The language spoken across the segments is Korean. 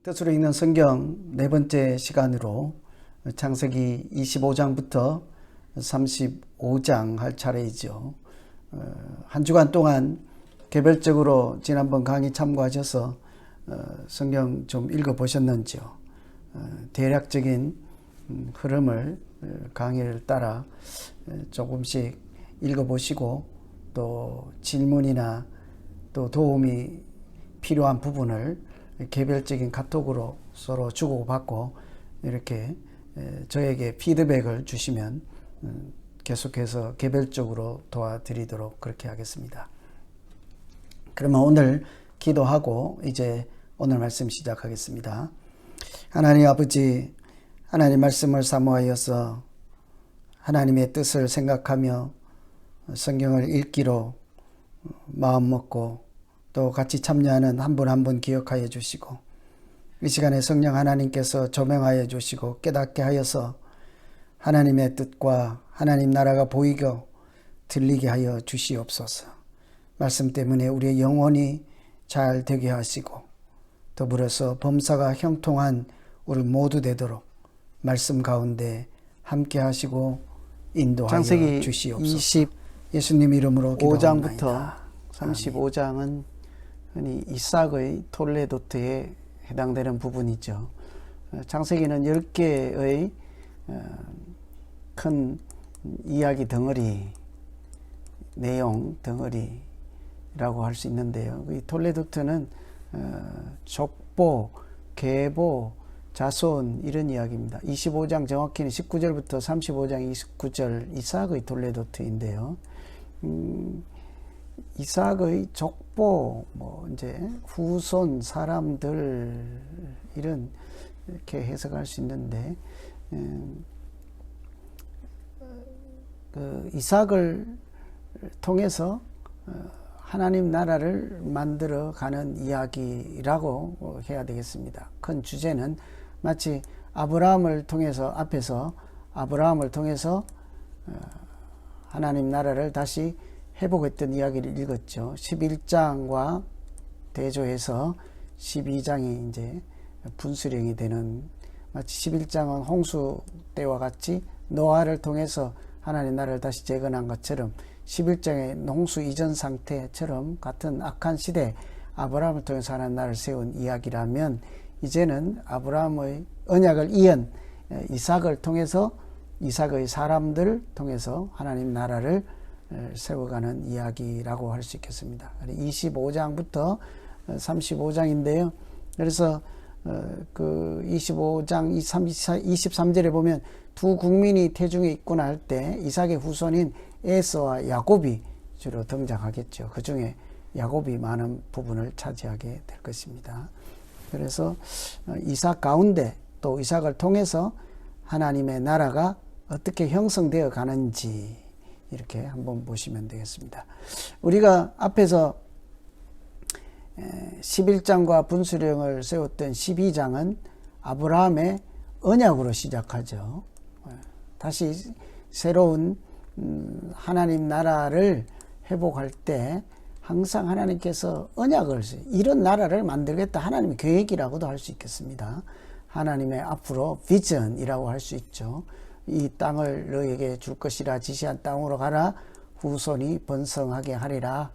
뜻으로 읽는 성경 네 번째 시간으로 창세기 25장부터 35장 할 차례이죠. 한 주간 동안 개별적으로 지난번 강의 참고하셔서 성경 좀 읽어보셨는지요? 대략적인 흐름을 강의를 따라 조금씩 읽어보시고 또 질문이나 또 도움이 필요한 부분을 개별적인 카톡으로 서로 주고받고 이렇게 저에게 피드백을 주시면 계속해서 개별적으로 도와드리도록 그렇게 하겠습니다. 그러면 오늘 기도하고 이제 오늘 말씀 시작하겠습니다. 하나님 아버지, 하나님 말씀을 사모하여서 하나님의 뜻을 생각하며 성경을 읽기로 마음 먹고 또 같이 참여하는 한 분 한 분 기억하여 주시고 이 시간에 성령 하나님께서 조명하여 주시고 깨닫게 하여서 하나님의 뜻과 하나님 나라가 보이고 들리게 하여 주시옵소서. 말씀 때문에 우리의 영혼이 잘 되게 하시고 더불어서 범사가 형통한 우리 모두 되도록 말씀 가운데 함께 하시고 인도하여 창세기 주시옵소서. 예수님 이름으로 기도합니다. 5장부터 35장은 흔히 이삭의 톨레도트에 해당되는 부분이죠. 창세기는 10개의 큰 이야기 덩어리, 내용 덩어리라고 할 수 있는데요. 이 톨레도트는 족보, 계보, 자손 이런 이야기입니다. 25장 정확히는 19절부터 35장 29절 이삭의 톨레도트인데요. 이삭의 족보, 이제 후손 사람들 이런 이렇게 해석할 수 있는데, 그 이삭을 통해서 하나님 나라를 만들어 가는 이야기라고 해야 되겠습니다. 큰 주제는 마치 아브라함을 통해서 앞에서 아브라함을 통해서 하나님 나라를 다시 회복했던 이야기를 읽었죠. 11장과 대조해서 12장이 이제 분수령이 되는, 마치 11장은 홍수 때와 같이 노아를 통해서 하나님 나라를 다시 재건한 것처럼 11장의 홍수 이전 상태처럼 같은 악한 시대 아브라함을 통해서 하나님 나라를 세운 이야기라면, 이제는 아브라함의 언약을 이은 이삭을 통해서 이삭의 사람들을 통해서 하나님 나라를 세워가는 이야기라고 할 수 있겠습니다. 25장부터 35장인데요. 그래서 그 25장 23절에 보면 두 국민이 태중에 있구나 할 때 이삭의 후손인 에서와 야곱이 주로 등장하겠죠. 그 중에 야곱이 많은 부분을 차지하게 될 것입니다. 그래서 이삭 가운데 또 이삭을 통해서 하나님의 나라가 어떻게 형성되어 가는지 이렇게 한번 보시면 되겠습니다. 우리가 앞에서 11장과 분수령을 세웠던 12장은 아브라함의 언약으로 시작하죠. 다시 새로운 하나님 나라를 회복할 때 항상 하나님께서 언약을, 이런 나라를 만들겠다, 하나님의 계획이라고도 할 수 있겠습니다. 하나님의 앞으로 비전이라고 할 수 있죠. 이 땅을 너에게 줄 것이라, 지시한 땅으로 가라, 후손이 번성하게 하리라,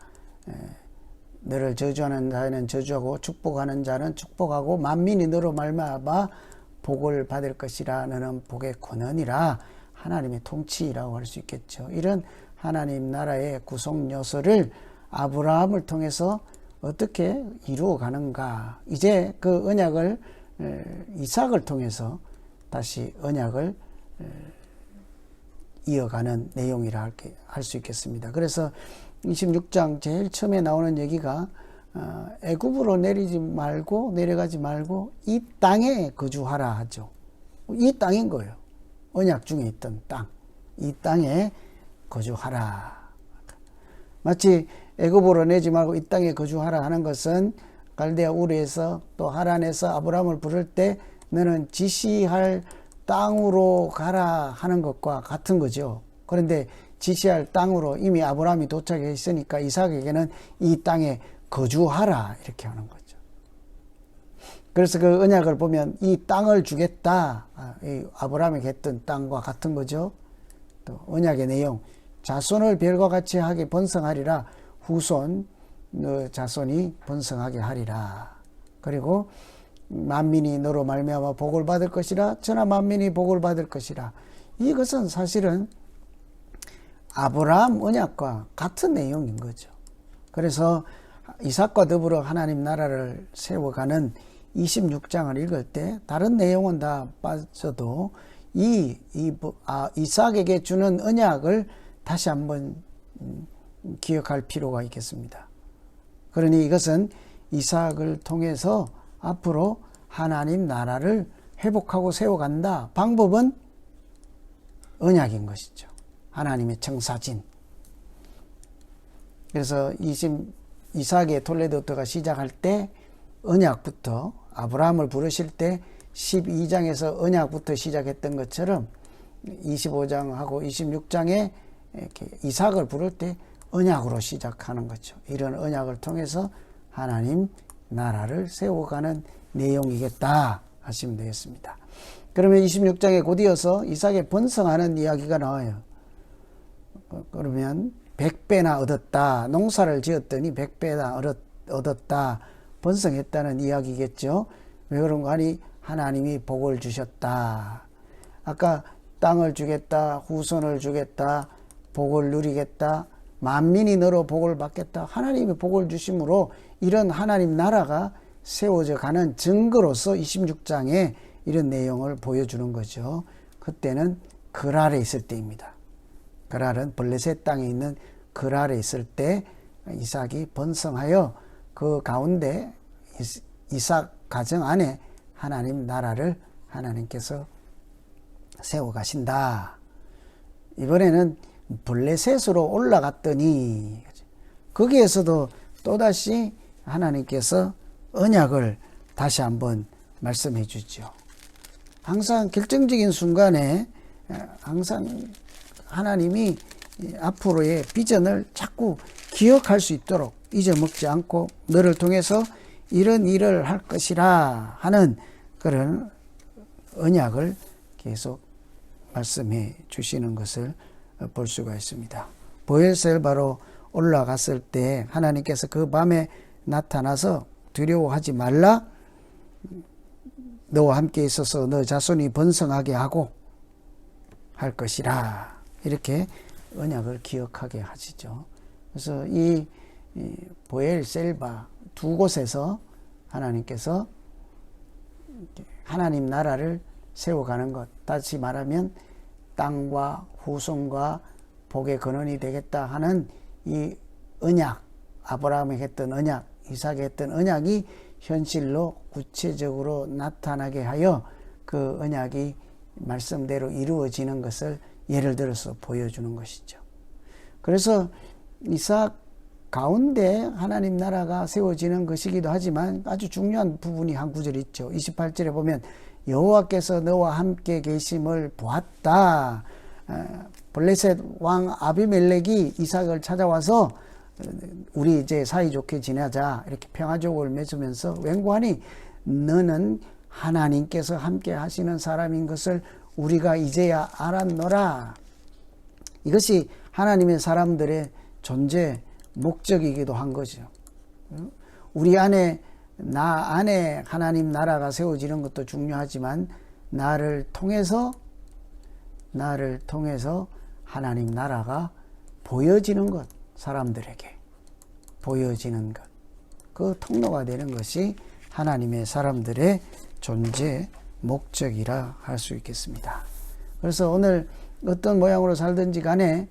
너를 저주하는 자는 저주하고 축복하는 자는 축복하고 만민이 너로 말미암아 복을 받을 것이라, 너는 복의 권한이라, 하나님의 통치라고 할 수 있겠죠. 이런 하나님 나라의 구성 요소를 아브라함을 통해서 어떻게 이루어 가는가, 이제 그 언약을 이삭을 통해서 다시 언약을 이어가는 내용이라 할 수 있겠습니다. 그래서 26장 제일 처음에 나오는 얘기가 애굽으로 내려가지 말고 이 땅에 거주하라 하죠. 이 땅인 거예요. 언약 중에 있던 땅, 이 땅에 거주하라. 마치 애굽으로 내지 말고 이 땅에 거주하라 하는 것은 갈대아 우르에서 또 하란에서 아브라함을 부를 때 너는 지시할 땅으로 가라 하는 것과 같은 거죠. 그런데 지시할 땅으로 이미 아브라함이 도착해 있으니까 이삭에게는 이 땅에 거주하라 이렇게 하는 거죠. 그래서 그 언약을 보면 이 땅을 주겠다. 이 아브라함에게 했던 땅과 같은 거죠. 또 언약의 내용. 자손을 별과 같이 하게 번성하리라. 후손 너 자손이 번성하게 하리라. 그리고 만민이 너로 말미암아 복을 받을 것이라. 천하 만민이 복을 받을 것이라. 이것은 사실은 아브라함 언약과 같은 내용인 거죠. 그래서 이삭과 더불어 하나님 나라를 세워가는 26장을 읽을 때 다른 내용은 다 빠져도 이삭에게 주는 언약을 다시 한번 기억할 필요가 있겠습니다. 그러니 이것은 이삭을 통해서 앞으로 하나님 나라를 회복하고 세워간다. 방법은 언약인 것이죠. 하나님의 청사진. 그래서 이삭의 톨레도트가 시작할 때 언약부터 아브라함을 부르실 때 12장에서 언약부터 시작했던 것처럼 25장하고 26장에 이렇게 이삭을 부를 때 언약으로 시작하는 거죠. 이런 언약을 통해서 하나님 나라를 세워가는 내용이겠다 하시면 되겠습니다. 그러면 26장에 곧이어서 이삭의 번성하는 이야기가 나와요. 그러면 100배나 얻었다. 농사를 지었더니 100배나 얻었다. 번성했다는 이야기겠죠. 왜 그런가 하니 하나님이 복을 주셨다. 아까 땅을 주겠다. 후손을 주겠다. 복을 누리겠다. 만민이 너로 복을 받겠다. 하나님이 복을 주심으로 이런 하나님 나라가 세워져 가는 증거로서 26장에 이런 내용을 보여주는 거죠. 그때는 그랄에 있을 때입니다. 그랄은 블레셋 땅에 있는 그랄에 있을 때 이삭이 번성하여 그 가운데 이삭 가정 안에 하나님 나라를 하나님께서 세워 가신다. 이번에는 블레셋으로 올라갔더니 거기에서도 또다시 하나님께서 언약을 다시 한번 말씀해 주죠. 항상 결정적인 순간에 항상 하나님이 앞으로의 비전을 자꾸 기억할 수 있도록 잊어먹지 않고 너를 통해서 이런 일을 할 것이라 하는 그런 언약을 계속 말씀해 주시는 것을 볼 수가 있습니다. 보엘셀바로 올라갔을 때 하나님께서 그 밤에 나타나서 두려워하지 말라. 너와 함께 있어서 너 자손이 번성하게 하고 할 것이라. 이렇게 언약을 기억하게 하시죠. 그래서 이 보엘셀바 두 곳에서 하나님께서 하나님 나라를 세워가는 것, 다시 말하면 땅과 후손과 복의 근원이 되겠다 하는 이 언약, 아브라함에게 했던 언약, 이삭에게 했던 언약이 현실로 구체적으로 나타나게 하여 그 언약이 말씀대로 이루어지는 것을 예를 들어서 보여주는 것이죠. 그래서 이삭 가운데 하나님 나라가 세워지는 것이기도 하지만 아주 중요한 부분이 한 구절 있죠. 28절에 보면 여호와께서 너와 함께 계심을 보았다. 블레셋 왕 아비멜렉이 이삭을 찾아와서 우리 이제 사이좋게 지내자 이렇게 평화족을 맺으면서 맹고하니 너는 하나님께서 함께 하시는 사람인 것을 우리가 이제야 알았노라. 이것이 하나님의 사람들의 존재 목적이기도 한 거죠. 우리 안에 나 안에 하나님 나라가 세워지는 것도 중요하지만 나를 통해서 하나님 나라가 보여지는 것, 사람들에게 보여지는 것, 그 통로가 되는 것이 하나님의 사람들의 존재 목적이라 할 수 있겠습니다. 그래서 오늘 어떤 모양으로 살든지 간에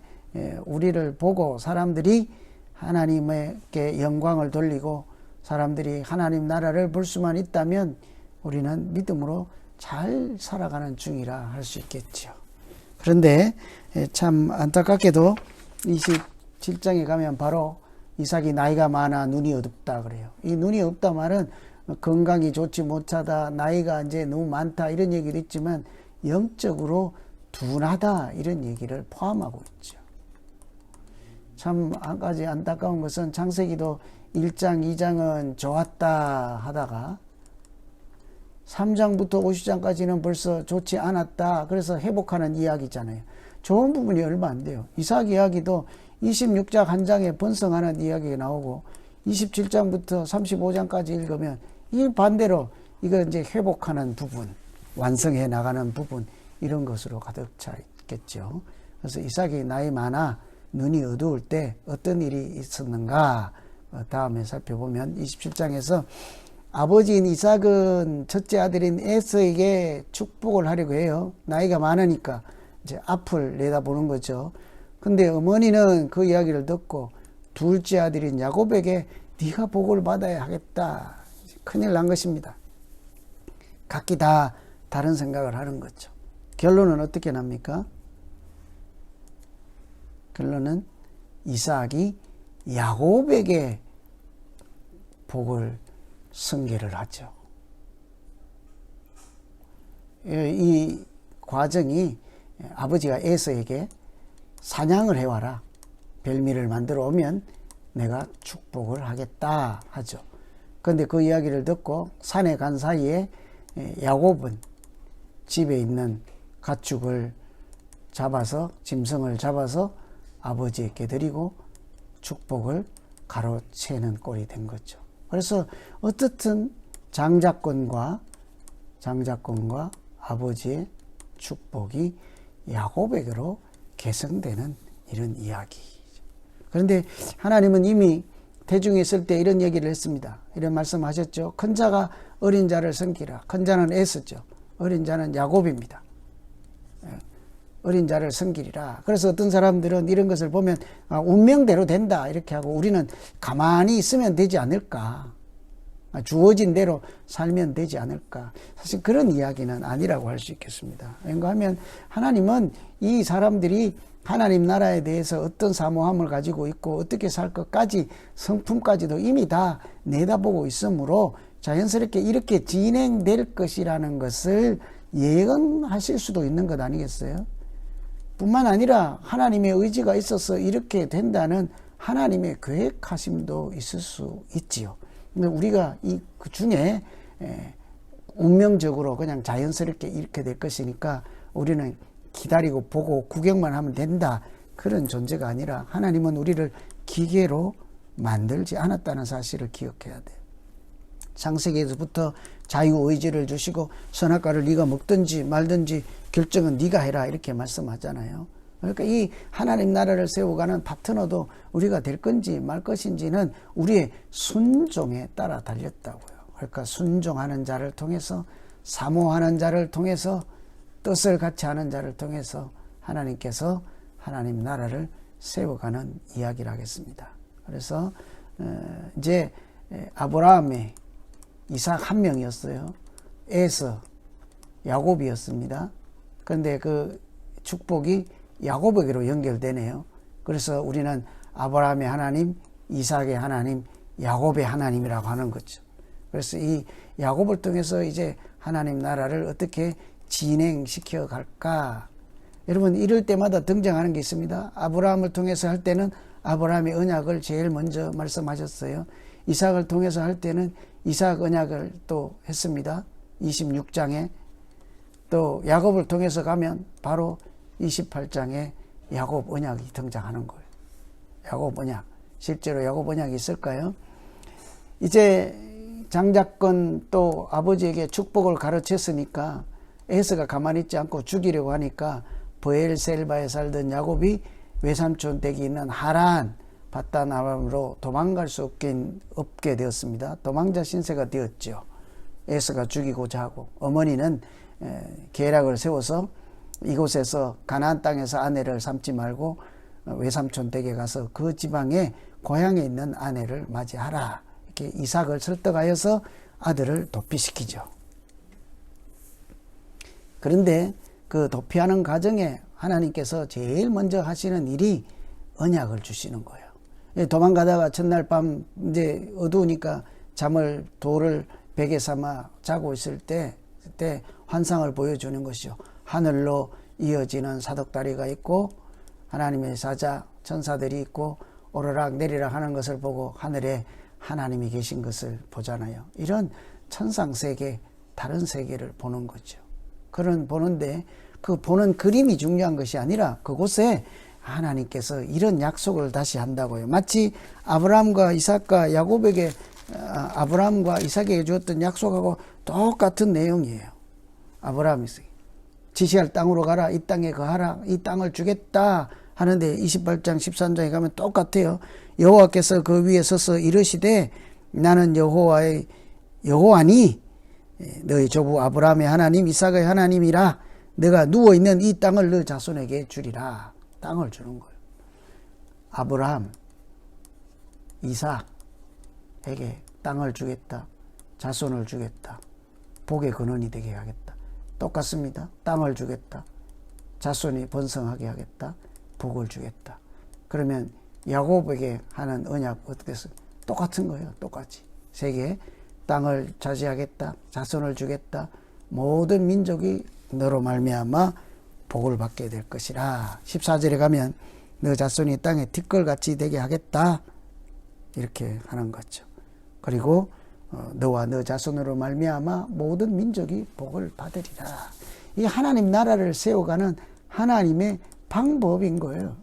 우리를 보고 사람들이 하나님께 영광을 돌리고 사람들이 하나님 나라를 볼 수만 있다면 우리는 믿음으로 잘 살아가는 중이라 할 수 있겠죠. 그런데 참 안타깝게도 27장에 가면 바로 이삭이 나이가 많아 눈이 어둡다 그래요. 이 눈이 없다 말은 건강이 좋지 못하다, 나이가 이제 너무 많다 이런 얘기도 있지만 영적으로 둔하다 이런 얘기를 포함하고 있죠. 참 한 가지 안타까운 것은 창세기도 1장, 2장은 좋았다 하다가 3장부터 50장까지는 벌써 좋지 않았다. 그래서 회복하는 이야기잖아요. 좋은 부분이 얼마 안 돼요. 이삭 이야기도 26장 한 장에 번성하는 이야기가 나오고 27장부터 35장까지 읽으면 이 반대로 이거 이제 회복하는 부분, 완성해 나가는 부분, 이런 것으로 가득 차 있겠죠. 그래서 이삭이 나이 많아 눈이 어두울 때 어떤 일이 있었는가 다음에 살펴보면 27장에서 아버지인 이삭은 첫째 아들인 에서에게 축복을 하려고 해요. 나이가 많으니까 이제 앞을 내다보는 거죠. 근데 어머니는 그 이야기를 듣고 둘째 아들인 야곱에게 네가 복을 받아야 하겠다. 큰일 난 것입니다. 각기 다 다른 생각을 하는 거죠. 결론은 어떻게 납니까? 결론은 이삭이 야곱에게 복을 승계를 하죠. 이 과정이 아버지가 에서에게 사냥을 해와라. 별미를 만들어 오면 내가 축복을 하겠다 하죠. 그런데 그 이야기를 듣고 산에 간 사이에 야곱은 집에 있는 가축을 잡아서 짐승을 잡아서 아버지에게 드리고 축복을 가로채는 꼴이 된 거죠. 그래서 어떻든 장자권과 아버지의 축복이 야곱에게로 계승되는 이런 이야기죠. 그런데 하나님은 이미 대중에 있을 때 이런 얘기를 했습니다. 이런 말씀하셨죠. 큰 자가 어린 자를 섬기라. 큰 자는 에서죠. 어린 자는 야곱입니다. 어린 자를 섬기리라. 그래서 어떤 사람들은 이런 것을 보면 운명대로 된다 이렇게 하고 우리는 가만히 있으면 되지 않을까. 주어진 대로 살면 되지 않을까. 사실 그런 이야기는 아니라고 할 수 있겠습니다. 왜냐하면 하나님은 이 사람들이 하나님 나라에 대해서 어떤 사모함을 가지고 있고 어떻게 살 것까지 성품까지도 이미 다 내다보고 있으므로 자연스럽게 이렇게 진행될 것이라는 것을 예언하실 수도 있는 것 아니겠어요? 뿐만 아니라 하나님의 의지가 있어서 이렇게 된다는 하나님의 계획하심도 있을 수 있지요. 근데 우리가 그 중에 운명적으로 그냥 자연스럽게 이렇게 될 것이니까 우리는 기다리고 보고 구경만 하면 된다. 그런 존재가 아니라 하나님은 우리를 기계로 만들지 않았다는 사실을 기억해야 돼요. 창세기에서부터 자유의지를 주시고 선악과를 네가 먹든지 말든지 결정은 네가 해라 이렇게 말씀하잖아요. 그러니까 이 하나님 나라를 세워가는 파트너도 우리가 될 건지 말 것인지는 우리의 순종에 따라 달렸다고요. 그러니까 순종하는 자를 통해서 사모하는 자를 통해서 뜻을 같이 하는 자를 통해서 하나님께서 하나님 나라를 세워가는 이야기를 하겠습니다. 그래서 이제 아브라함의 이삭 한 명이었어요. 에서 야곱이었습니다. 그런데 그 축복이 야곱에게로 연결되네요. 그래서 우리는 아브라함의 하나님, 이삭의 하나님, 야곱의 하나님이라고 하는 거죠. 그래서 이 야곱을 통해서 이제 하나님 나라를 어떻게 진행시켜 갈까? 여러분 이럴 때마다 등장하는 게 있습니다. 아브라함을 통해서 할 때는 아브라함의 언약을 제일 먼저 말씀하셨어요. 이삭을 통해서 할 때는 이삭 언약을 또 했습니다. 26장에 또 야곱을 통해서 가면 바로 28장에 야곱 언약이 등장하는 거예요. 야곱 언약. 실제로 야곱 언약이 있을까요? 이제 장자권 또 아버지에게 축복을 가르쳤으니까 에서가 가만히 있지 않고 죽이려고 하니까 브엘셀바에 살던 야곱이 외삼촌 댁이 있는 하란 바단 아람으로 도망갈 수 없게 되었습니다. 도망자 신세가 되었죠. 에서가 죽이고자 하고 어머니는 계략을 세워서 이곳에서 가나안 땅에서 아내를 삼지 말고 외삼촌 댁에 가서 그 지방에 고향에 있는 아내를 맞이하라. 이렇게 이삭을 설득하여서 아들을 도피시키죠. 그런데 그 도피하는 과정에 하나님께서 제일 먼저 하시는 일이 언약을 주시는 거예요. 도망가다가 첫날 밤 이제 어두우니까 돌을 베개 삼아 자고 있을 때 그때 환상을 보여주는 것이죠. 하늘로 이어지는 사덕다리가 있고 하나님의 사자 천사들이 있고 오르락 내리락 하는 것을 보고 하늘에 하나님이 계신 것을 보잖아요. 이런 천상세계 다른 세계를 보는 거죠. 보는데 그 보는 그림이 중요한 것이 아니라 그곳에 하나님께서 이런 약속을 다시 한다고요. 마치 아브라함과 이삭과 야곱에게 아브라함과 이삭에게 주었던 약속하고 똑같은 내용이에요. 아브라함이 지시할 땅으로 가라, 이 땅에 거하라, 이 땅을 주겠다 하는데 28장 13장에 가면 똑같아요. 여호와께서 그 위에 서서 이르시되 나는 여호와니 너희 조부 아브라함의 하나님 이삭의 하나님이라. 내가 누워있는 이 땅을 너 자손에게 주리라. 땅을 주는 거예요. 아브라함, 이삭에게 땅을 주겠다. 자손을 주겠다. 복의 근원이 되게 하겠다. 똑같습니다. 땅을 주겠다. 자손이 번성하게 하겠다. 복을 주겠다. 그러면 야곱에게 하는 언약 어떻게 했어요? 똑같은 거예요. 똑같이. 세계에 땅을 차지하겠다. 자손을 주겠다. 모든 민족이 너로 말미암아 복을 받게 될 것이라. 14절에 가면 너 자손이 땅에 티끌같이 되게 하겠다. 이렇게 하는 거죠. 그리고 너와 너 자손으로 말미암아 모든 민족이 복을 받으리라. 이 하나님 나라를 세워가는 하나님의 방법인 거예요.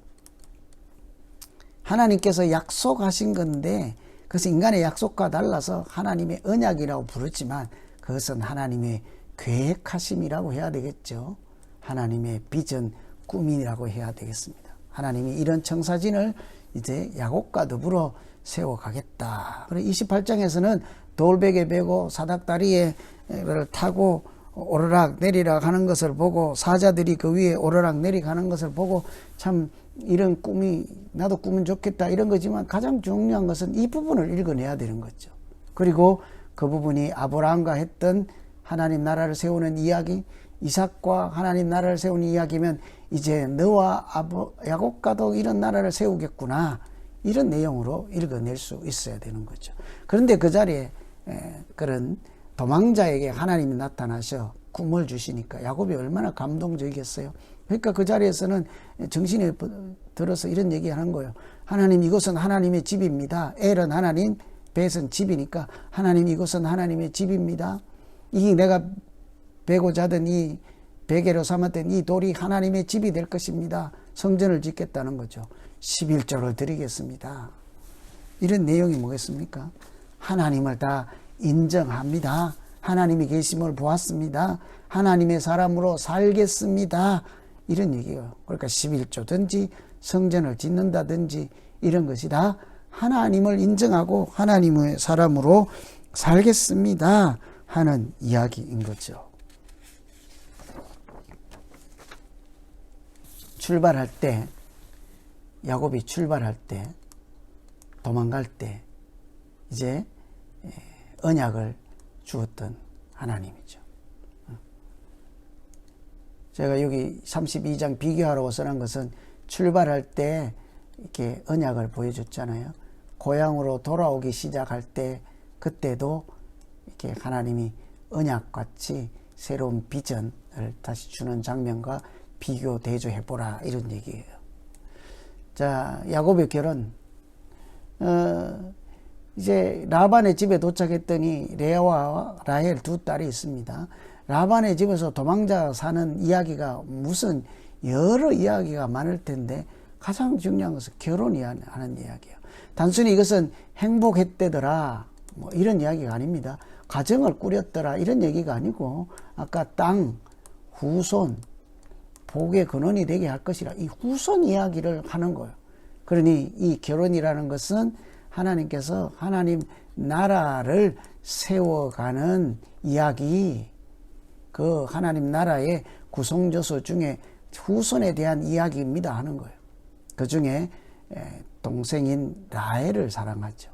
하나님께서 약속하신 건데 그것은 인간의 약속과 달라서 하나님의 언약이라고 부르지만 그것은 하나님의 계획하심이라고 해야 되겠죠. 하나님의 비전, 꿈이라고 해야 되겠습니다. 하나님이 이런 청사진을 이제 야곱과 더불어 세워가겠다. 그리고 28장에서는 돌베개 베고 사닥다리에 타고 오르락 내리락 하는 것을 보고 사자들이 그 위에 오르락 내리가는 것을 보고 참 이런 꿈이 나도 꾸면 좋겠다 이런 거지만 가장 중요한 것은 이 부분을 읽어내야 되는 거죠. 그리고 그 부분이 아브라함과 했던 하나님 나라를 세우는 이야기, 이삭과 하나님 나라를 세우는 이야기면 이제 너와 야곱과도 이런 나라를 세우겠구나 이런 내용으로 읽어낼 수 있어야 되는 거죠. 그런데 그 자리에 그런 도망자에게 하나님이 나타나셔 꿈을 주시니까 야곱이 얼마나 감동적이겠어요. 그러니까 그 자리에서는 정신에 들어서 이런 얘기하는 거예요. 하나님 이곳은 하나님의 집입니다. 엘은 하나님, 벳은 집이니까 하나님 이곳은 하나님의 집입니다. 이 내가 베고 자던 이 베개로 삼았던 이 돌이 하나님의 집이 될 것입니다. 성전을 짓겠다는 거죠. 11조를 드리겠습니다. 이런 내용이 뭐겠습니까? 하나님을 다 인정합니다. 하나님이 계심을 보았습니다. 하나님의 사람으로 살겠습니다. 이런 얘기예요. 그러니까 11조든지 성전을 짓는다든지 이런 것이 다 하나님을 인정하고 하나님의 사람으로 살겠습니다 하는 이야기인 거죠. 출발할 때, 야곱이 출발할 때, 도망갈 때 이제 언약을 주었던 하나님이죠. 제가 여기 32장 비교하라고 써놓은 것은 출발할 때 이렇게 언약을 보여줬잖아요. 고향으로 돌아오기 시작할 때 그때도 이렇게 하나님이 언약같이 새로운 비전을 다시 주는 장면과 비교 대조해보라 이런 얘기예요. 자, 야곱의 결혼. 이제 라반의 집에 도착했더니 레아와 라헬 두 딸이 있습니다. 라반의 집에서 도망자 사는 이야기가 무슨 여러 이야기가 많을 텐데 가장 중요한 것은 결혼이 하는 이야기예요. 단순히 이것은 행복했대더라 뭐 이런 이야기가 아닙니다. 가정을 꾸렸더라 이런 얘기가 아니고 아까 땅, 후손, 복의 근원이 되게 할 것이라 이 후손 이야기를 하는 거예요. 그러니 이 결혼이라는 것은 하나님께서 하나님 나라를 세워가는 이야기, 그 하나님 나라의 구성조소 중에 후손에 대한 이야기입니다 하는 거예요. 그 중에 동생인 라헬을 사랑하죠.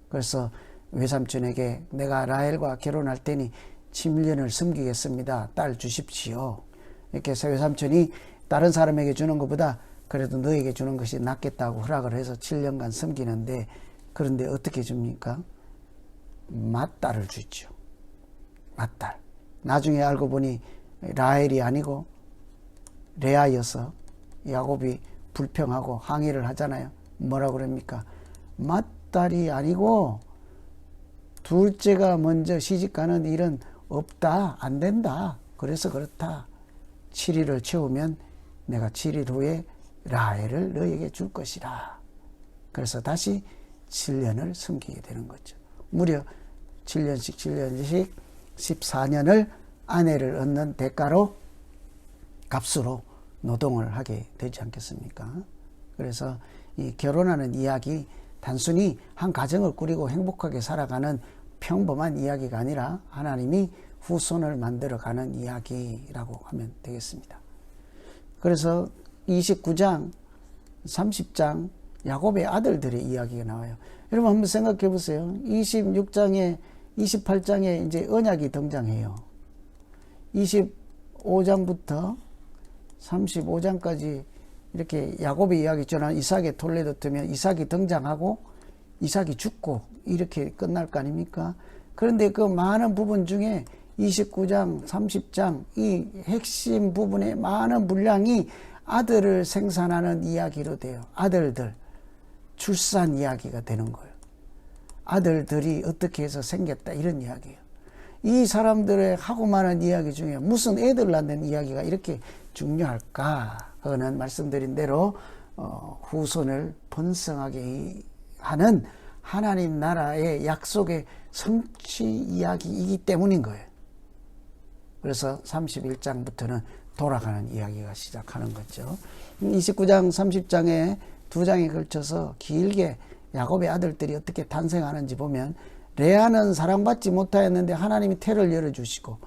그래서 외삼촌에게 내가 라헬과 결혼할 테니 7년을 섬기겠습니다. 딸 주십시오. 이렇게 해서 외삼촌이 다른 사람에게 주는 것보다 그래도 너에게 주는 것이 낫겠다고 허락을 해서 7년간 섬기는데 그런데 어떻게 줍니까? 맏딸을 주죠. 맏딸. 나중에 알고 보니 라헬이 아니고 레아여서 야곱이 불평하고 항의를 하잖아요. 뭐라고 그럽니까? 맏딸이 아니고 둘째가 먼저 시집가는 이런 없다, 안 된다. 그래서 그렇다. 7일을 채우면 내가 7일 후에 라헬을 너에게 줄 것이라. 그래서 다시 7년을 섬기게 되는 거죠. 무려 7년씩 14년을 아내를 얻는 대가로 값으로 노동을 하게 되지 않겠습니까? 그래서 이 결혼하는 이야기 단순히 한 가정을 꾸리고 행복하게 살아가는 평범한 이야기가 아니라 하나님이 후손을 만들어가는 이야기라고 하면 되겠습니다. 그래서 29장, 30장 야곱의 아들들의 이야기가 나와요. 여러분 한번 생각해 보세요. 26장에 28장에 이제 언약이 등장해요. 25장부터 35장까지 이렇게 야곱의 이야기 있잖아. 이삭의 톨레도 뜨면 이삭이 등장하고 이삭이 죽고 이렇게 끝날 거 아닙니까? 그런데 그 많은 부분 중에 29장, 30장 이 핵심 부분의 많은 분량이 아들을 생산하는 이야기로 돼요. 아들들 출산 이야기가 되는 거예요. 아들들이 어떻게 해서 생겼다 이런 이야기예요. 이 사람들의 하고 많은 이야기 중에 무슨 애들 낳는 이야기가 이렇게 중요할까? 그거는 말씀드린 대로 후손을 번성하게 하는 하나님 나라의 약속의 성취 이야기이기 때문인 거예요. 그래서 31장부터는 돌아가는 이야기가 시작하는 거죠. 29장, 30장에 두 장에 걸쳐서 길게 야곱의 아들들이 어떻게 탄생하는지 보면 레아는 사랑받지 못하였는데 하나님이 태를 열어주시고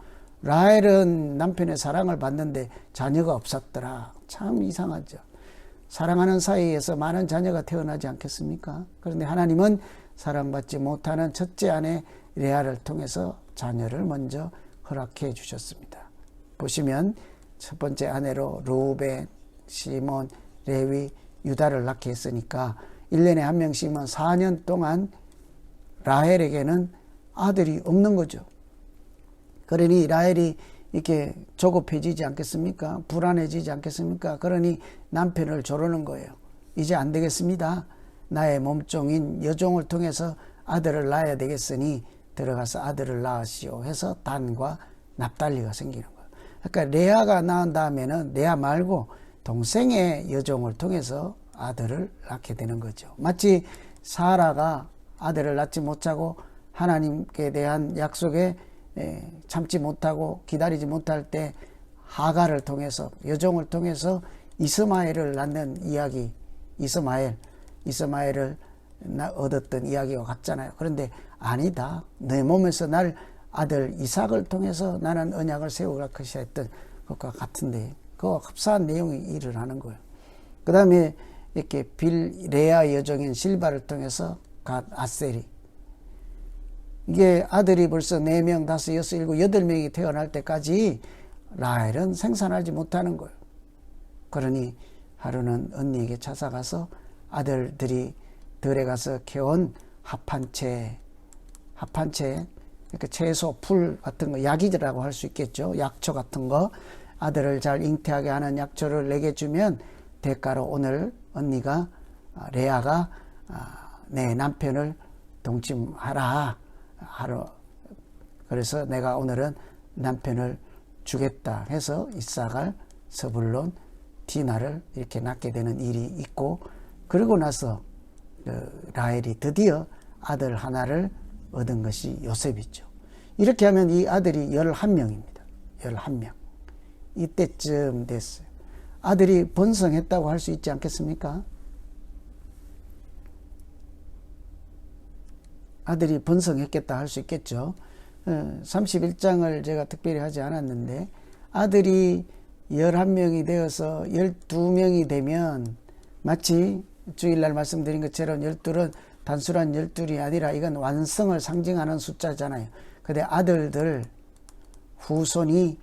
라헬은 남편의 사랑을 받는데 자녀가 없었더라. 참 이상하죠. 사랑하는 사이에서 많은 자녀가 태어나지 않겠습니까? 그런데 하나님은 사랑받지 못하는 첫째 아내 레아를 통해서 자녀를 먼저 허락해 주셨습니다. 보시면 첫 번째 아내로 루벤, 시몬, 레위, 유다를 낳게 했으니까 1년에 한 명씩만 4년 동안 라헬에게는 아들이 없는 거죠. 그러니 라헬이 이렇게 조급해지지 않겠습니까? 불안해지지 않겠습니까? 그러니 남편을 조르는 거예요. 이제 안 되겠습니다. 나의 몸종인 여종을 통해서 아들을 낳아야 되겠으니 들어가서 아들을 낳으시오 해서 단과 납달리가 생기는 거예요. 그러니까 레아가 낳은 다음에는 레아 말고 동생의 여종을 통해서 아들을 낳게 되는 거죠. 마치 사라가 아들을 낳지 못하고 하나님께 대한 약속에 참지 못하고 기다리지 못할 때 하가를 통해서 여종을 통해서 이스마엘을 낳는 이야기, 이스마엘을 얻었던 이야기와 같잖아요. 그런데 아니다. 내 몸에서 날 아들 이삭을 통해서 나는 언약을 세우갈 것이야 했던 것과 같은데 그와 흡사한 내용이 일어나는 거예요. 그 다음에 이렇게 레아 여종인 실바를 통해서 갓 아셀이 이게 아들이 벌써 4명, 5, 6, 7, 8명이 태어날 때까지 라헬은 생산하지 못하는 거예요. 그러니 하루는 언니에게 찾아가서 아들들이 들에 가서 캐온 합한채 그러니까 채소, 풀 같은 거, 약이라고 할 수 있겠죠. 약초 같은 거 아들을 잘 잉태하게 하는 약초를 내게 주면 대가로 오늘 언니가 레아가 내 남편을 동침하라 하러 그래서 내가 오늘은 남편을 주겠다 해서 이삭을 서불론 디나를 이렇게 낳게 되는 일이 있고 그러고 나서 라헬이 드디어 아들 하나를 얻은 것이 요셉이죠. 이렇게 하면 이 아들이 11명입니다. 11명. 이때쯤 됐어요. 아들이 번성했다고 할 수 있지 않겠습니까? 아들이 번성했겠다 할 수 있겠죠. 31장을 제가 특별히 하지 않았는데 아들이 11명이 되어서 12명이 되면 마치 주일날 말씀드린 것처럼 12은 단순한 12이 아니라 이건 완성을 상징하는 숫자잖아요. 근데 아들들 후손이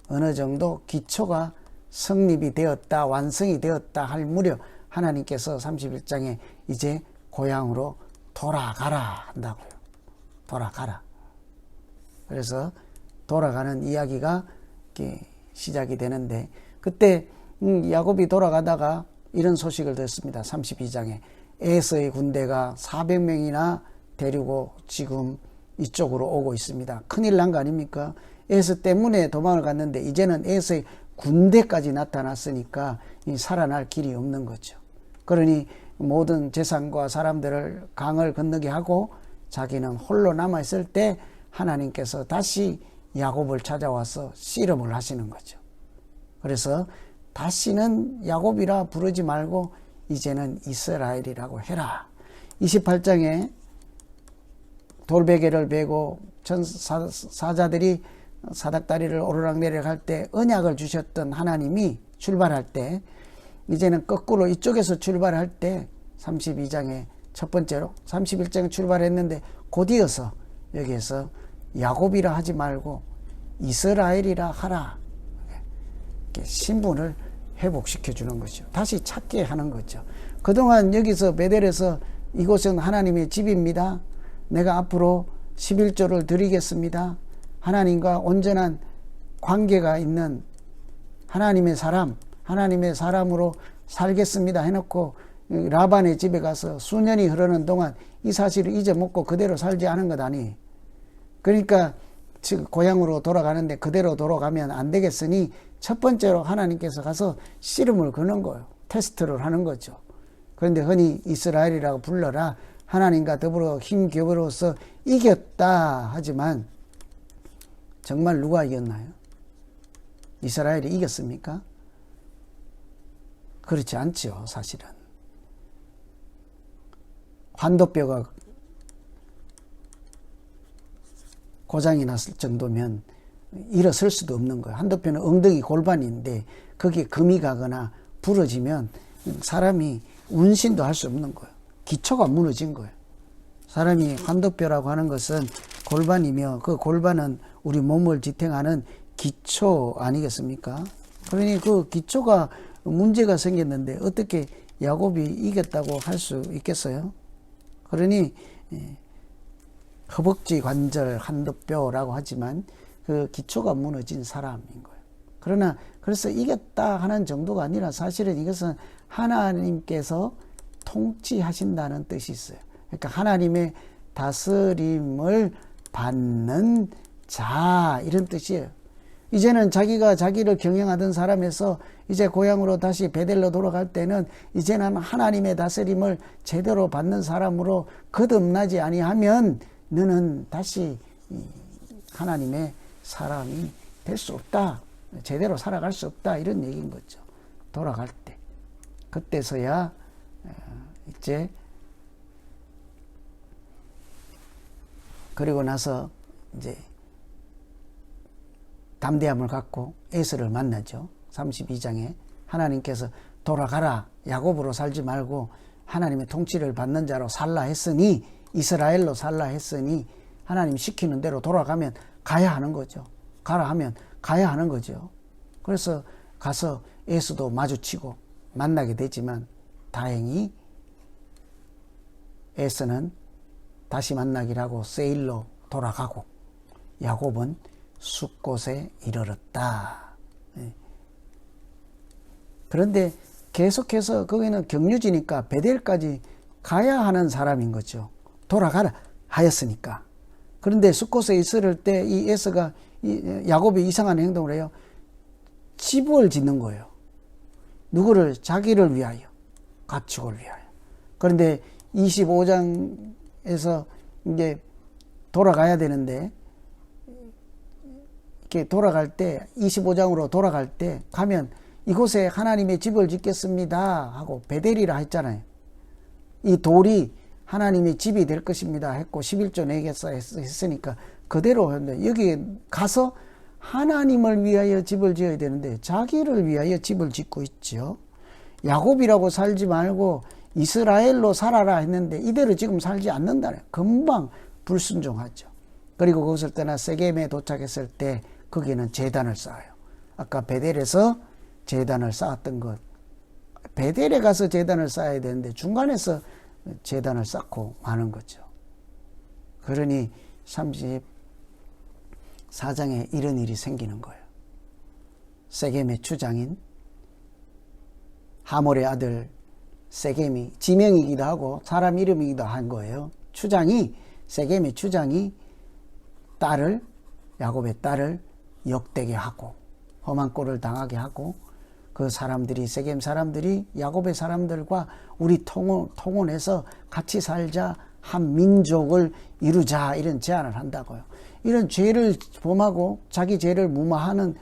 어느 정도 기초가 성립이 되었다, 완성이 되었다 할 무렵 하나님께서 31장에 이제 고향으로 돌아가라 한다고요. 돌아가라. 그래서 돌아가는 이야기가 이렇게 시작이 되는데 그때 야곱이 돌아가다가 이런 소식을 듣습니다. 32장에 에서의 군대가 400명이나 데리고 지금 이쪽으로 오고 있습니다. 큰일 난 거 아닙니까? 에서 때문에 도망을 갔는데 이제는 에서의 군대까지 나타났으니까 살아날 길이 없는 거죠. 그러니 모든 재산과 사람들을 강을 건너게 하고 자기는 홀로 남아있을 때 하나님께서 다시 야곱을 찾아와서 씨름을 하시는 거죠. 그래서 다시는 야곱이라 부르지 말고 이제는 이스라엘이라고 해라. 28장에 돌베개를 베고 사자들이 사닥다리를 오르락내리락 할 때 언약을 주셨던 하나님이 출발할 때 이제는 거꾸로 이쪽에서 출발할 때 32장에 첫 번째로 31장에 출발했는데 곧 이어서 여기에서 야곱이라 하지 말고 이스라엘이라 하라. 이렇게 신분을 회복시켜 주는 거죠. 다시 찾게 하는 거죠. 그동안 여기서 베델에서 이곳은 하나님의 집입니다. 내가 앞으로 11조를 드리겠습니다. 하나님과 온전한 관계가 있는 하나님의 사람, 하나님의 사람으로 살겠습니다 해놓고 라반의 집에 가서 수년이 흐르는 동안 이 사실을 잊어먹고 그대로 살지 않은 것 아니. 그러니까 지금 고향으로 돌아가는데 그대로 돌아가면 안 되겠으니 첫 번째로 하나님께서 가서 씨름을 거는 거예요. 테스트를 하는 거죠. 그런데 흔히 이스라엘이라고 불러라. 하나님과 더불어 힘겹으로서 이겼다 하지만 정말 누가 이겼나요? 이스라엘이 이겼습니까? 그렇지 않죠, 사실은. 환도뼈가 고장이 났을 정도면 일어설 수도 없는 거예요. 환도뼈는 엉덩이 골반인데 거기에 금이 가거나 부러지면 사람이 운신도 할 수 없는 거예요. 기초가 무너진 거예요. 사람이 환도뼈라고 하는 것은 골반이며 그 골반은 우리 몸을 지탱하는 기초 아니겠습니까? 그러니 그 기초가 문제가 생겼는데 어떻게 야곱이 이겼다고 할 수 있겠어요? 그러니 허벅지 관절 환도뼈라고 하지만 그 기초가 무너진 사람인 거예요. 그러나 그래서 이겼다 하는 정도가 아니라 사실은 이것은 하나님께서 통치하신다는 뜻이 있어요. 그러니까 하나님의 다스림을 받는 자 이런 뜻이에요. 이제는 자기가 자기를 경영하던 사람에서 이제 고향으로 다시 베델로 돌아갈 때는 이제는 하나님의 다스림을 제대로 받는 사람으로 거듭나지 아니하면 너는 다시 하나님의 사람이 될 수 없다. 제대로 살아갈 수 없다. 이런 얘기인 거죠. 돌아갈 때. 그때서야 이제 그리고 나서 이제 담대함을 갖고 에서를 만나죠. 32장에 하나님께서 돌아가라. 야곱으로 살지 말고 하나님의 통치를 받는 자로 살라 했으니 이스라엘로 살라 했으니 하나님 시키는 대로 돌아가면 가야 하는 거죠. 가라 하면 가야 하는 거죠. 그래서 가서 에서도 마주치고 만나게 되지만 다행히 에서는 다시 만나기라고 세일로 돌아가고 야곱은 숫곳에 이르렀다. 그런데 계속해서 거기는 경유지니까 베델까지 가야 하는 사람인 거죠. 돌아가라 하였으니까. 그런데 숫곳에 있을 때 이 에서가 야곱이 이상한 행동을 해요. 집을 짓는 거예요. 누구를? 자기를 위하여. 가축을 위하여. 그런데 25장에서 이제 돌아가야 되는데 이렇게 돌아갈 때 25장으로 돌아갈 때 가면 이곳에 하나님의 집을 짓겠습니다 하고 베델이라 했잖아요. 이 돌이 하나님의 집이 될 것입니다 했고 11조 내겠어 했으니까 그대로 했는데 여기 가서 하나님을 위하여 집을 지어야 되는데 자기를 위하여 집을 짓고 있죠. 야곱이라고 살지 말고 이스라엘로 살아라 했는데 이대로 지금 살지 않는다네. 금방 불순종하죠. 그리고 그것을 떠나 세겜에 도착했을 때 거기는 제단을 쌓아요. 아까 베델에서 제단을 쌓았던 것. 베델에 가서 제단을 쌓아야 되는데 중간에서 제단을 쌓고 마는 거죠. 그러니 34장에 이런 일이 생기는 거예요. 세겜의 추장인 하몰의 아들 세겜이 지명이기도 하고 사람 이름이기도 한 거예요. 추장이 세겜의 추장이 야곱의 딸을 욕되게 하고 험한 꼴을 당하게 하고 그 사람들이 세겜 사람들이 야곱의 사람들과 우리 통혼해서 같이 살자 한 민족을 이루자 이런 제안을 한다고요. 이런 죄를 범하고 자기 죄를 무마하는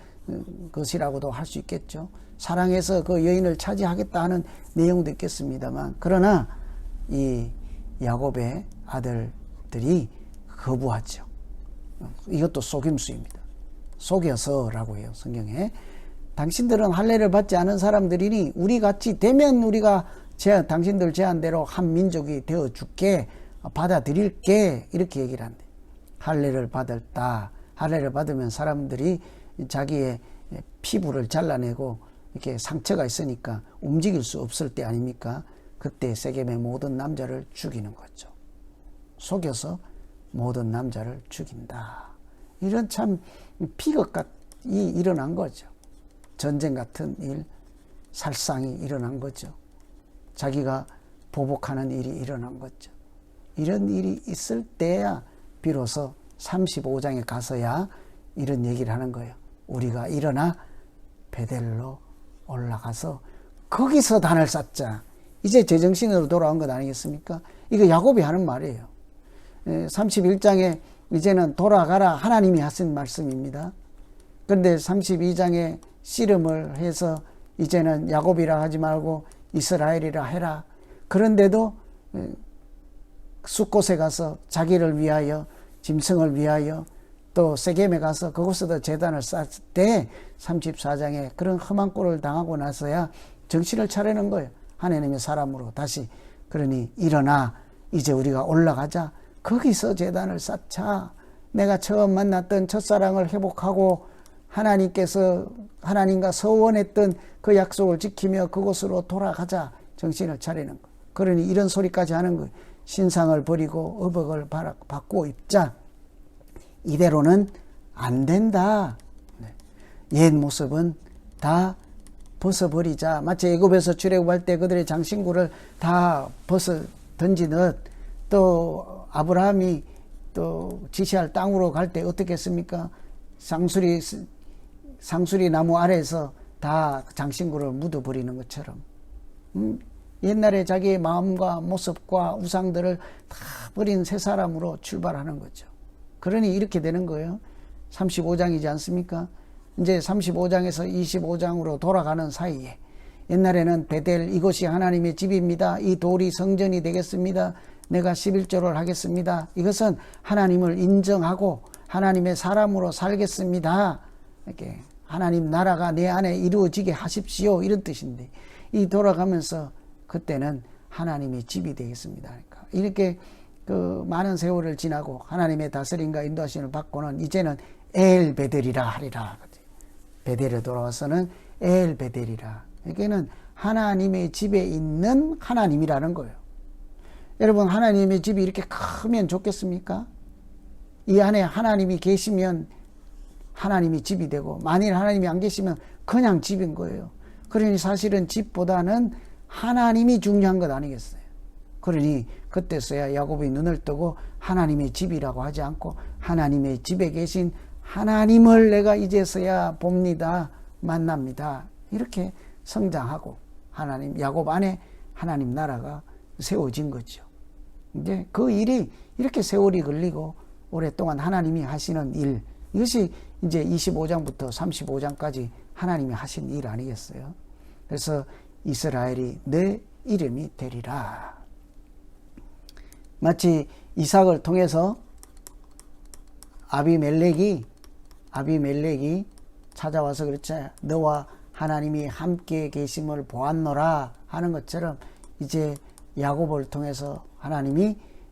것이라고도 할 수 있겠죠. 사랑해서 그 여인을 차지하겠다 하는 내용도 있겠습니다만 그러나 이 야곱의 아들들이 거부하죠. 이것도 속임수입니다. 속여서라고 해요. 성경에 당신들은 할례를 받지 않은 사람들이니 우리 같이 되면 우리가 당신들 제안대로 한 민족이 되어 줄게 받아들일게 이렇게 얘기를 한대. 할례를 받았다. 할례를 받으면 사람들이 자기의 피부를 잘라내고 이렇게 상처가 있으니까 움직일 수 없을 때 아닙니까? 그때 세겜의 모든 남자를 죽이는 거죠. 속여서 모든 남자를 죽인다. 이런 참 비극이 일어난 거죠. 전쟁 같은 일, 살상이 일어난 거죠. 자기가 보복하는 일이 일어난 거죠. 이런 일이 있을 때야 비로소 35장에 가서야 이런 얘기를 하는 거예요. 우리가 일어나 베델로 올라가서 거기서 단을 쌓자. 이제 제정신으로 돌아온 것 아니겠습니까? 이거 야곱이 하는 말이에요. 31장에 이제는 돌아가라 하나님이 하신 말씀입니다. 그런데 32장에 씨름을 해서 이제는 야곱이라 하지 말고 이스라엘이라 해라. 그런데도 숫곳에 가서 자기를 위하여 짐승을 위하여 또 세겜에 가서 그곳에도 제단을 쌓을 때 34장에 그런 험한 꼴을 당하고 나서야 정신을 차리는 거예요. 하나님의 사람으로 다시. 그러니 일어나 이제 우리가 올라가자. 거기서 제단을 쌓자. 내가 처음 만났던 첫사랑을 회복하고 하나님과 서원했던 그 약속을 지키며 그곳으로 돌아가자. 정신을 차리는 거예요. 그러니 이런 소리까지 하는 거예요. 신상을 버리고 의복을 받고 입자. 이대로는 안 된다. 옛 모습은 다 벗어버리자. 마치 애굽에서 출애굽할 때 그들의 장신구를 다 벗어 던지듯 또 아브라함이 또 지시할 땅으로 갈 때 어떻게 했습니까? 상수리 나무 아래에서 다 장신구를 묻어버리는 것처럼 옛날에 자기의 마음과 모습과 우상들을 다 버린 새 사람으로 출발하는 거죠. 그러니 이렇게 되는 거예요. 35장이지 않습니까? 이제 35장에서 25장으로 돌아가는 사이에 옛날에는 베델 이곳이 하나님의 집입니다. 이 돌이 성전이 되겠습니다. 내가 11조를 하겠습니다. 이것은 하나님을 인정하고 하나님의 사람으로 살겠습니다. 이렇게 하나님 나라가 내 안에 이루어지게 하십시오. 이런 뜻인데 이 돌아가면서 그때는 하나님의 집이 되겠습니다. 그러니까 이렇게 그 많은 세월을 지나고 하나님의 다스림과 인도하심을 받고는 이제는 엘 베델이라 하리라. 베델에 돌아와서는 엘 베델이라. 여기는 하나님의 집에 있는 하나님이라는 거예요. 여러분 하나님의 집이 이렇게 크면 좋겠습니까? 이 안에 하나님이 계시면 하나님이 집이 되고 만일 하나님이 안 계시면 그냥 집인 거예요. 그러니 사실은 집보다는 하나님이 중요한 것 아니겠어요? 그러니 그때서야 야곱이 눈을 뜨고 하나님의 집이라고 하지 않고 하나님의 집에 계신 하나님을 내가 이제서야 봅니다. 만납니다. 이렇게 성장하고 야곱 안에 하나님 나라가 세워진 거죠. 이제 그 일이 이렇게 세월이 걸리고 오랫동안 하나님이 하시는 일, 이것이 이제 25장부터 35장까지 하나님이 하신 일 아니겠어요? 그래서 이스라엘이 내 이름이 되리라. 마치 이삭을 통해서 아비멜렉이 찾아와서 그렇죠. 너와 하나님이 함께 계심을 보았노라 하는 것처럼 이제 야곱을 통해서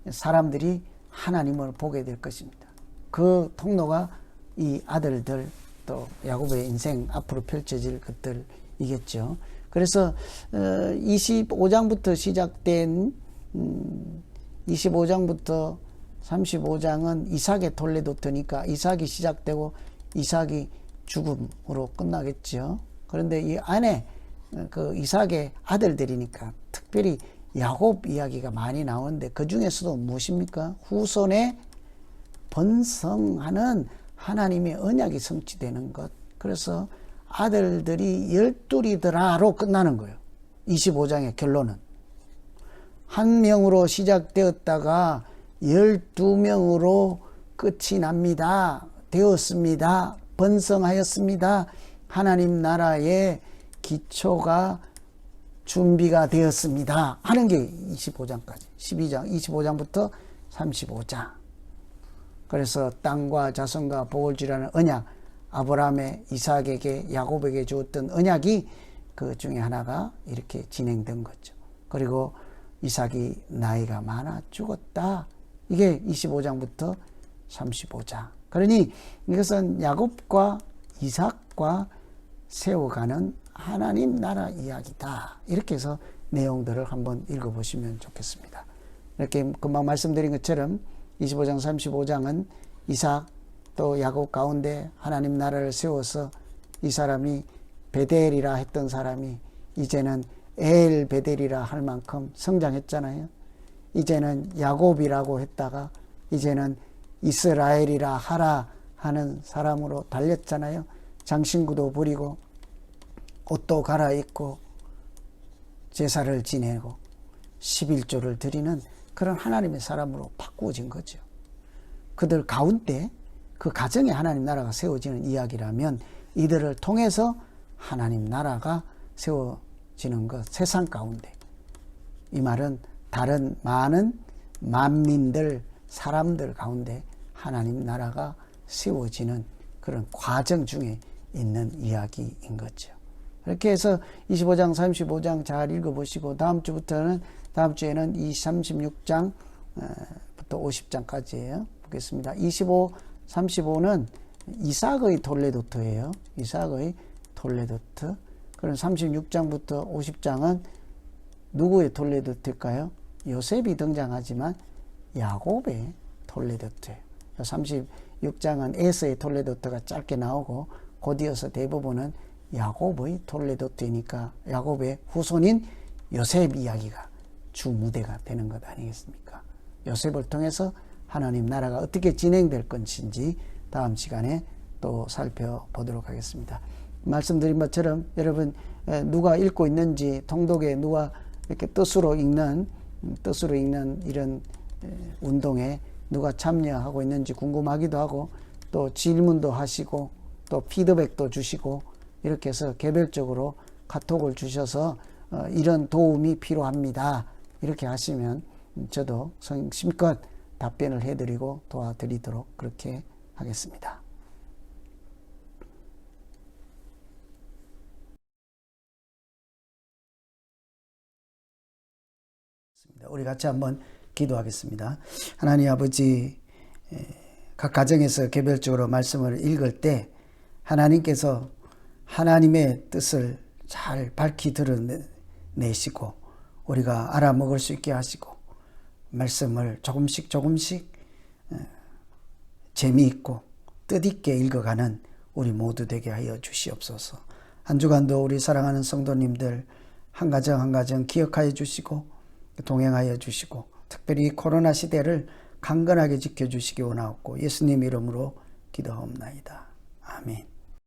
사람들이 하나님을 보게 될 것입니다. 그 통로가 이 아들들 또 야곱의 인생 앞으로 펼쳐질 것들이겠죠. 그래서 25장부터 시작된 25장부터 35장은 이삭의 톨레도트니까 이삭이 시작되고 이삭이 죽음으로 끝나겠죠. 그런데 이 안에 그 이삭의 아들들이니까 특별히 야곱 이야기가 많이 나오는데 그 중에서도 무엇입니까? 후손의 번성하는 하나님의 언약이 성취되는 것. 그래서 아들들이 12이더라로 끝나는 거예요. 25장의 결론은. 한 명으로 시작되었다가 12명으로 끝이 납니다. 되었습니다. 번성하였습니다. 하나님 나라의 기초가 준비가 되었습니다. 하는 게 25장까지. 12장, 25장부터 35장. 그래서 땅과 자손과 복을 주라는 언약, 아브라함의 이삭에게 야곱에게 주었던 언약이 그 중에 하나가 이렇게 진행된 거죠. 그리고 이삭이 나이가 많아 죽었다. 이게 25장부터 35장. 그러니 이것은 야곱과 이삭과 세워가는 하나님 나라 이야기다. 이렇게 해서 내용들을 한번 읽어보시면 좋겠습니다. 이렇게 금방 말씀드린 것처럼 25장 35장은 이삭 또 야곱 가운데 하나님 나라를 세워서 이 사람이 베델이라 했던 사람이 이제는 엘 베델이라 할 만큼 성장했잖아요. 이제는 야곱이라고 했다가 이제는 이스라엘이라 하라 하는 사람으로 달렸잖아요. 장신구도 부리고 옷도 갈아입고 제사를 지내고 11조를 드리는 그런 하나님의 사람으로 바꾸어진 거죠. 그들 가운데 그 가정에 하나님 나라가 세워지는 이야기라면 이들을 통해서 하나님 나라가 세워지는 것, 세상 가운데. 이 말은 다른 많은 만민들, 사람들 가운데 하나님 나라가 세워지는 그런 과정 중에 있는 이야기인 거죠. 그렇게 해서 25장, 35장 잘 읽어보시고 다음 주에는 이 36장부터 50장까지예요. 보겠습니다. 25, 35는 이삭의 톨레도트예요. 이삭의 톨레도트. 그럼 36장부터 50장은 누구의 톨레도트일까요? 요셉이 등장하지만 야곱의 톨레도트예요. 36장은 에서의 톨레도트가 짧게 나오고 곧이어서 대부분은 야곱의 톨레도트이니까 야곱의 후손인 요셉 이야기가 주 무대가 되는 것 아니겠습니까? 요셉을 통해서 하나님 나라가 어떻게 진행될 것인지 다음 시간에 또 살펴보도록 하겠습니다. 말씀드린 것처럼 여러분 누가 읽고 있는지 통독에 누가 이렇게 뜻으로 읽는 이런 운동에 누가 참여하고 있는지 궁금하기도 하고 또 질문도 하시고 또 피드백도 주시고 이렇게 해서 개별적으로 카톡을 주셔서 이런 도움이 필요합니다. 이렇게 하시면 저도 성심껏 답변을 해드리고 도와드리도록 그렇게 하겠습니다. 우리 같이 한번 기도하겠습니다. 하나님 아버지, 각 가정에서 개별적으로 말씀을 읽을 때 하나님께서 하나님의 뜻을 잘 밝히 드러내시고 우리가 알아먹을 수 있게 하시고 말씀을 조금씩 재미있고 뜻있게 읽어가는 우리 모두 되게 하여 주시옵소서. 한 주간도 우리 사랑하는 성도님들 한 가정 한 가정 기억하여 주시고 동행하여 주시고 특별히 코로나 시대를 강건하게 지켜주시기 원하옵고 예수님 이름으로 기도하옵나이다. 아멘.